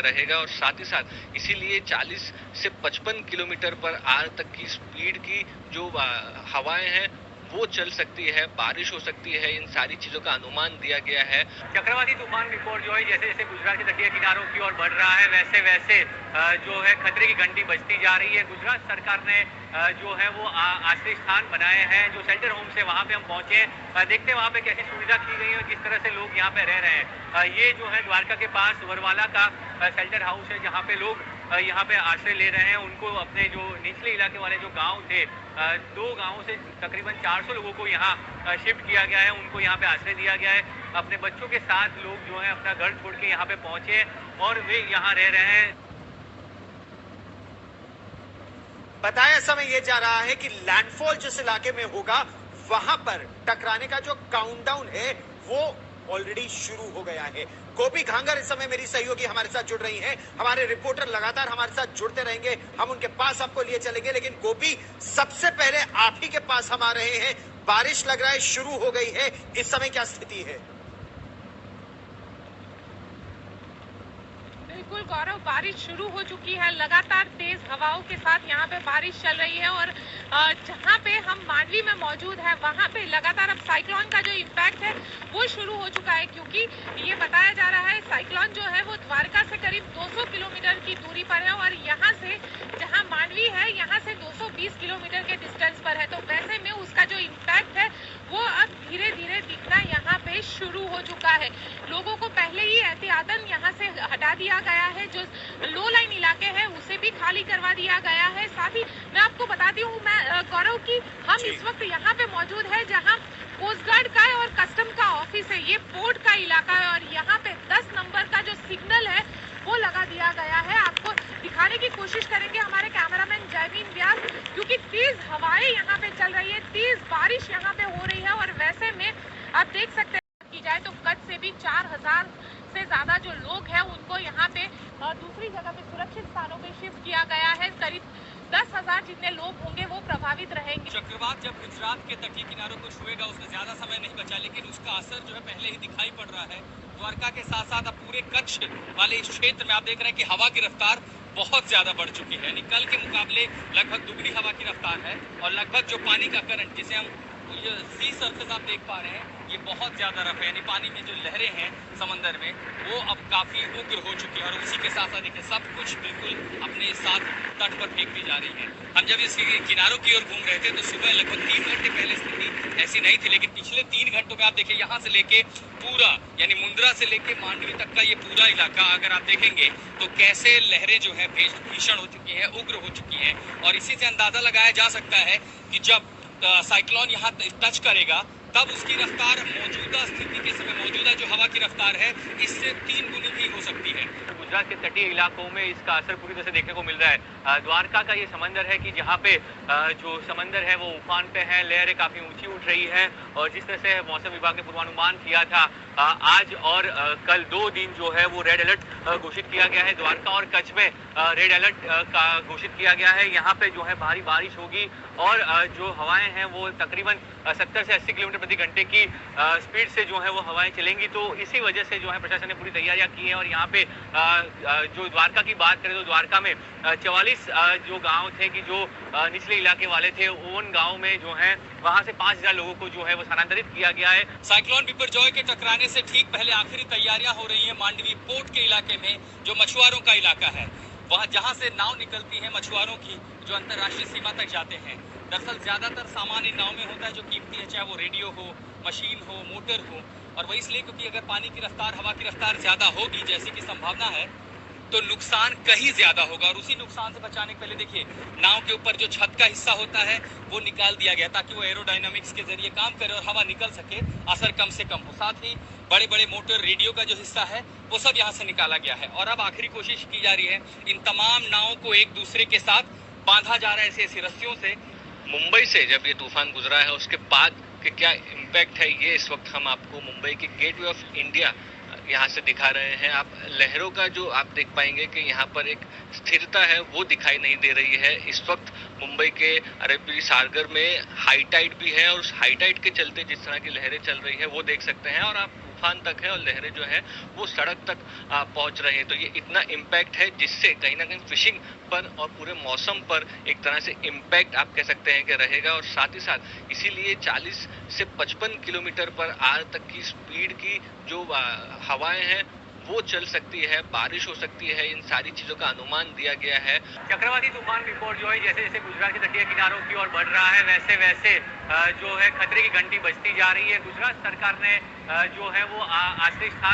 रहेगा और साथ ही साथ इसीलिए 40 से 55 किलोमीटर पर आर तक की स्पीड की जो हवाएं हैं वो चल सकती है, बारिश हो सकती है, इन सारी चीजों का अनुमान दिया गया है। चक्रवाती तूफान रिपोर्ट जो है जैसे जैसे गुजरात के तटीय किनारों की ओर बढ़ रहा है वैसे वैसे जो है खतरे की घंटी बजती जा रही है। गुजरात सरकार ने जो है वो आश्रय स्थान बनाए हैं, जो शेल्टर होम्स है वहाँ पे हम पहुंचे, देखते हैं वहाँ पे कैसी सुविधा की गई है, किस तरह से लोग यहाँ पे रह रहे हैं। ये जो है द्वारका के पास वरवाला का शेल्टर हाउस है जहाँ पे लोग यहाँ पे आश्रय ले रहे हैं। उनको अपने जो निचले इलाके वाले जो गांव थे, 2 गांवों से तकरीबन 400 लोगों को यहाँ शिफ्ट किया गया है, उनको यहाँ पे आश्रय दिया गया है। अपने बच्चों के साथ लोग जो है अपना घर छोड़ के यहाँ पे पहुंचे और वे यहाँ रह रहे हैं। बताया समय ये जा रहा है कि लैंडफॉल जिस इलाके में होगा वहां पर टकराने का जो काउंटडाउन है वो ऑलरेडी शुरू हो गया है। गोपी घांगर इस समय मेरी सहयोगी हमारे साथ जुड़ रही हैं। हमारे रिपोर्टर लगातार हमारे साथ जुड़ते रहेंगे, हम उनके पास आपको लिए चलेंगे। लेकिन गोपी, सबसे पहले आप ही के पास हम आ रहे हैं। बारिश लग रहा है शुरू हो गई है, इस समय क्या स्थिति है? बिल्कुल गौरव, बारिश शुरू हो चुकी है। लगातार तेज हवाओं के साथ यहाँ पे बारिश चल रही है और जहाँ पे हम मांडवी में मौजूद है वहाँ पे लगातार अब साइक्लोन का जो इम्पैक्ट है वो शुरू हो चुका है, क्योंकि ये बताया जा रहा है साइक्लोन जो है वो द्वारका से करीब 200 किलोमीटर की दूरी पर है और यहाँ से जहाँ मांडवी है यहाँ से 220 किलोमीटर के डिस्टेंस पर है। तो वैसे में उसका जो इम्पैक्ट है वो अब धीरे धीरे दिखना यहाँ पे शुरू हो चुका है। लोगों को पहले ही एहतियातन यहाँ से हटा दिया गया है, जो लो लाइन इलाके हैं उसे भी खाली करवा दिया गया है। साथ ही मैं आपको बताती हूँ मैं गौरव की हम इस वक्त यहाँ पे मौजूद है जहाँ कोस्ट गार्ड का और कस्टम का ऑफिस है। ये पोर्ट का इलाका है और यहाँ पे 10 नंबर का जो सिग्नल है वो लगा दिया गया है। आपको दिखाने की कोशिश करेंगे हमारे कैमरामैन जयवीन व्यास, क्योंकि तेज हवाएं यहाँ पे चल रही है, तेज बारिश यहाँ पे हो रही है और वैसे में आप देख सकते हैं की जाए तो कच्छ से भी 4000 से ज्यादा जो लोग हैं उनको यहाँ पे दूसरी जगह पे सुरक्षित स्थानों पे शिफ्ट किया गया है। करीब 10,000 जितने लोग होंगे वो प्रभावित रहेंगे। चक्रवात जब गुजरात के तटीय किनारों को छुएगा उसमें ज्यादा समय नहीं बचा, लेकिन उसका असर जो है पहले ही दिखाई पड़ रहा है। द्वारका के साथ साथ अब पूरे कच्छ वाले इस क्षेत्र में आप देख रहे हैं कि हवा की रफ्तार बहुत ज्यादा बढ़ चुकी है। यानी कल के मुकाबले लगभग दुगनी हवा की रफ्तार है और लगभग जो पानी का करंट जिसे हम सी सरफेस आप देख पा रहे हैं ये बहुत ज्यादा रफ है। यानी पानी में जो लहरें हैं समंदर में वो अब काफी उग्र हो चुकी है और उसी के साथ साथ देखिए सब कुछ बिल्कुल अपने साथ तट पर फेंक दी जा रही है। हम जब इसके किनारों की ओर घूम रहे थे तो सुबह लगभग 3 घंटे पहले स्थिति ऐसी नहीं थी, लेकिन पिछले 3 घंटों में आप देखिए यहाँ से लेके पूरा यानी मुंद्रा से लेके मांडवी तक का ये पूरा इलाका अगर आप देखेंगे तो कैसे लहरें जो है भीषण हो चुकी है, उग्र हो चुकी है। और इसी से अंदाजा लगाया जा सकता है कि जब साइक्लोन यहाँ टच करेगा तब उसकी रफ्तार मौजूदा स्थिति के समय मौजूदा जो हवा की रफ्तार है इससे 3 गुनी भी हो सकती है। गुजरात के तटीय इलाकों में इसका असर पूरी तरह से देखने को मिल रहा है। द्वारका का ये समंदर है कि जहाँ पे जो समंदर है वो उफान पे है, लहरें काफी ऊंची उठ रही है और जिस तरह से मौसम विभाग ने पूर्वानुमान किया था आज और कल 2 दिन जो है वो रेड अलर्ट घोषित किया गया है। द्वारका और कच्छ में रेड अलर्ट का घोषित किया गया है। यहाँ पे जो है भारी बारिश होगी और जो हवाएं हैं वो तकरीबन 70 से 80 किलोमीटर प्रति घंटे की स्पीड से जो है वो हवाएं चलेंगी। तो इसी वजह से जो है प्रशासन ने पूरी तैयारियां की हैं और यहाँ पे जो द्वारका की बात करें तो द्वारका में 44 जो गांव थे कि जो निचले इलाके वाले थे उन गांव में जो है वहां से 5000 लोगों को जो है वो स्थानांतरित किया गया है। साइक्लोन बिपरजॉय के टकराने से ठीक पहले आखिरी तैयारियां हो रही है मांडवी पोर्ट के इलाके में, जो मछुआरों का इलाका है। वहाँ जहाँ से नाव निकलती है मछुआरों की जो अंतर्राष्ट्रीय सीमा तक जाते हैं। दरअसल ज्यादातर सामान इन नाव में होता है जो कीमती है, चाहे वो रेडियो हो, मशीन हो, मोटर हो। और वही इसलिए क्योंकि अगर पानी की रफ्तार, हवा की रफ्तार ज्यादा होगी जैसे कि संभावना है तो नुकसान कहीं ज्यादा होगा। और उसी नुकसान से बचाने के पहले देखिए नाव के ऊपर जो छत का हिस्सा होता है वो निकाल दिया गया ताकि वो एरोडायनामिक्स के जरिए काम करे और हवा निकल सके, असर कम से कम हो। साथ ही बड़े बड़े मोटर, रेडियो का जो हिस्सा है वो सब यहाँ से निकाला गया है और अब आखिरी कोशिश की जा रही है इन तमाम नावों को एक दूसरे के साथ बांधा जा रहा है ऐसी ऐसी रस्सियों से। मुंबई से जब ये तूफान गुजरा है उसके बाद के क्या इम्पैक्ट है ये इस वक्त हम आपको मुंबई के गेटवे ऑफ इंडिया यहाँ से दिखा रहे हैं। आप लहरों का जो आप देख पाएंगे कि यहाँ पर एक स्थिरता है वो दिखाई नहीं दे रही है। इस वक्त मुंबई के अरबी सागर में हाई टाइड भी है और उस हाई टाइड के चलते जिस तरह की लहरें चल रही है वो देख सकते हैं। और आप तूफान तक है और लहरें जो है वो सड़क तक पहुंच रहे हैं। तो ये इतना इम्पैक्ट है जिससे कहीं ना कहीं फिशिंग पर और पूरे मौसम पर एक तरह से इम्पैक्ट आप कह सकते हैं कि रहेगा। और साथ ही साथ इसीलिए 40 से 55 किलोमीटर पर आर तक की स्पीड की जो हवाएं हैं वो चल सकती है, बारिश हो सकती है, इन सारी चीजों का अनुमान दिया गया है। चक्रवाती तूफान रिपोर्ट जो है जैसे जैसे गुजरात के तटीय किनारों की ओर बढ़ रहा है वैसे वैसे जो है खतरे की घंटी बजती जा रही है। गुजरात सरकार ने जो है वो आश्रय स्थान